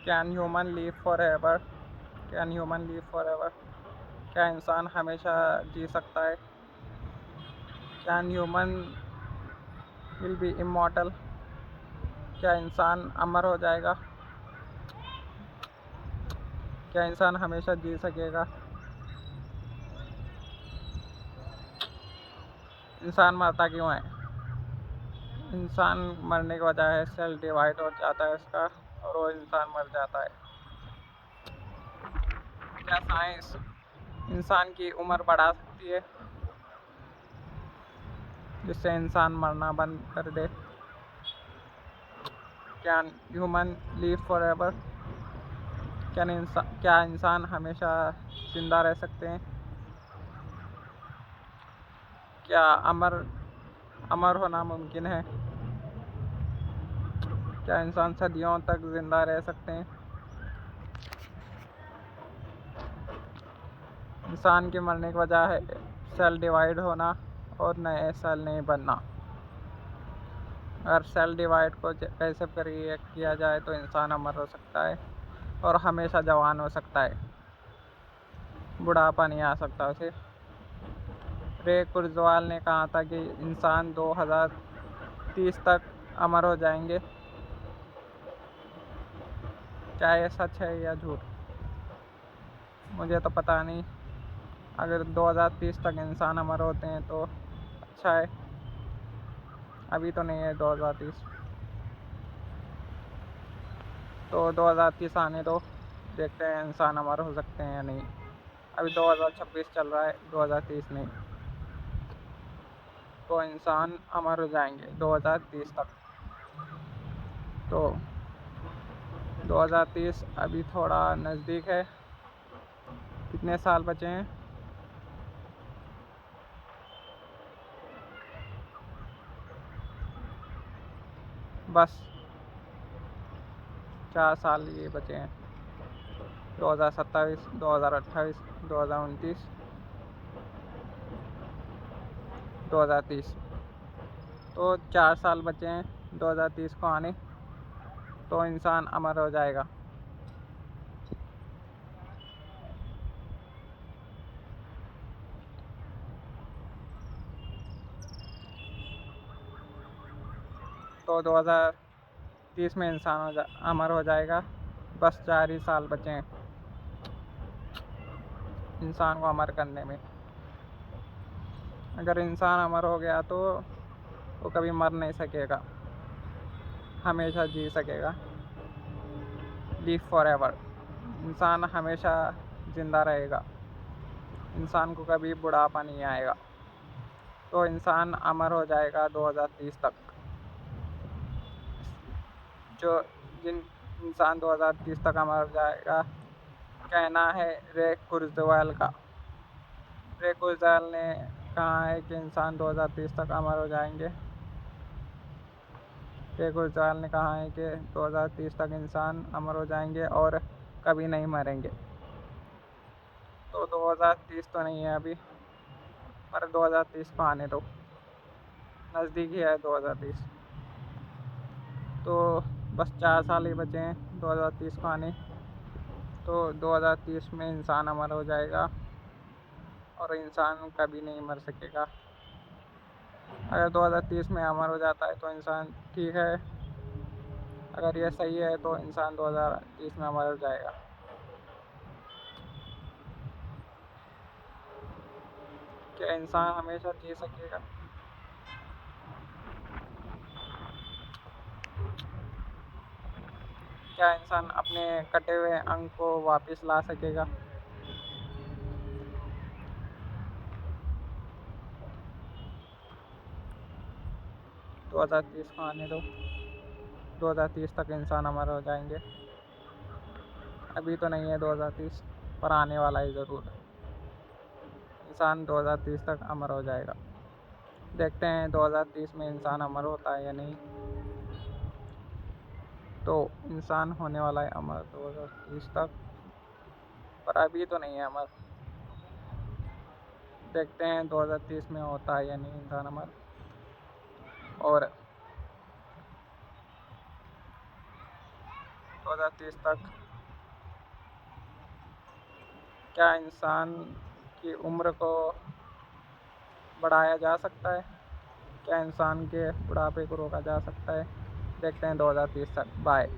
Can human live for ever? Can human live forever? क्या इंसान हमेशा जी सकता है? Can human will be immortal? क्या इंसान अमर हो जाएगा? क्या इंसान हमेशा जी सकेगा? इंसान मरता क्यों है? इंसान मरने की वजह है सेल डिवाइड हो जाता है उसका, और वो इंसान मर जाता है। क्या साइंस इंसान की उम्र बढ़ा सकती है जिससे इंसान मरना बंद कर दे? Can human live forever? क्या इंसान हमेशा जिंदा रह सकते हैं? क्या अमर अमर होना मुमकिन है? क्या इंसान सदियों तक जिंदा रह सकते हैं? इंसान के मरने की वजह है सेल डिवाइड होना और नए सेल नहीं बनना। अगर सेल डिवाइड को कैसे किया जाए तो इंसान अमर हो सकता है और हमेशा जवान हो सकता है, बुढ़ापा नहीं आ सकता उसे। रे कुर्जवाल ने कहा था कि इंसान 2030 तक अमर हो जाएंगे। क्या ये सच है या झूठ? मुझे तो पता नहीं। अगर 2030 तक इंसान अमर होते हैं तो अच्छा है, अभी तो नहीं है 2030। तो 2030 आने दो, देखते हैं इंसान अमर हो सकते हैं या नहीं। अभी 2026 चल रहा है, 2030 नहीं। तो इंसान अमर हो जाएंगे 2030 तक। तो 2030 अभी थोड़ा नज़दीक है। कितने साल बचे हैं? बस 4 साल ये बचे हैं। 2027, 2028, 2029, 2030। तो 4 साल बचे हैं 2030 को आने, तो इंसान अमर हो जाएगा। तो 2030 में इंसान अमर हो जाएगा। बस 4 ही साल बचे हैं इंसान को अमर करने में। अगर इंसान अमर हो गया तो वो कभी मर नहीं सकेगा, हमेशा जी सकेगा। Live for ever. इंसान हमेशा जिंदा रहेगा, इंसान को कभी बुढ़ापा नहीं आएगा। तो इंसान अमर हो जाएगा 2030 तक। जो जिन इंसान 2030 तक अमर हो जाएगा, कहना है रे कुर्जवाल का। रे कुर्जवाल ने कहा है कि इंसान 2030 तक अमर हो जाएंगे। रे कुर्जवाल ने कहा है कि 2030 तक इंसान अमर हो जाएंगे और कभी नहीं मरेंगे। तो 2030 तो नहीं है अभी, पर 2030 को आने दो, नज़दीक ही है 2030। तो बस 4 साल ही बचे हैं 2030 को आने। तो 2030 में इंसान अमर हो जाएगा और इंसान कभी नहीं मर सकेगा। अगर 2030 में अमर हो जाता है तो इंसान ठीक है, अगर ये सही है तो इंसान 2030 में अमर हो जाएगा। क्या इंसान हमेशा जी सकेगा? क्या इंसान अपने कटे हुए अंग को वापस ला सकेगा? 2030 को आने दो, 2030 तक इंसान अमर हो जाएंगे। अभी तो नहीं है 2030, पर आने वाला ही ज़रूर है। इंसान 2030 तक अमर हो जाएगा। देखते हैं 2030 में इंसान अमर होता है या नहीं। तो इंसान होने वाला है अमर 2030 तक, पर अभी तो नहीं है अमर। देखते हैं 2030 में होता है या नहीं इंसान अमर। और 2030 तक क्या इंसान की उम्र को बढ़ाया जा सकता है? क्या इंसान के बुढ़ापे को रोका जा सकता है? देखते हैं 2030 तक। बाय।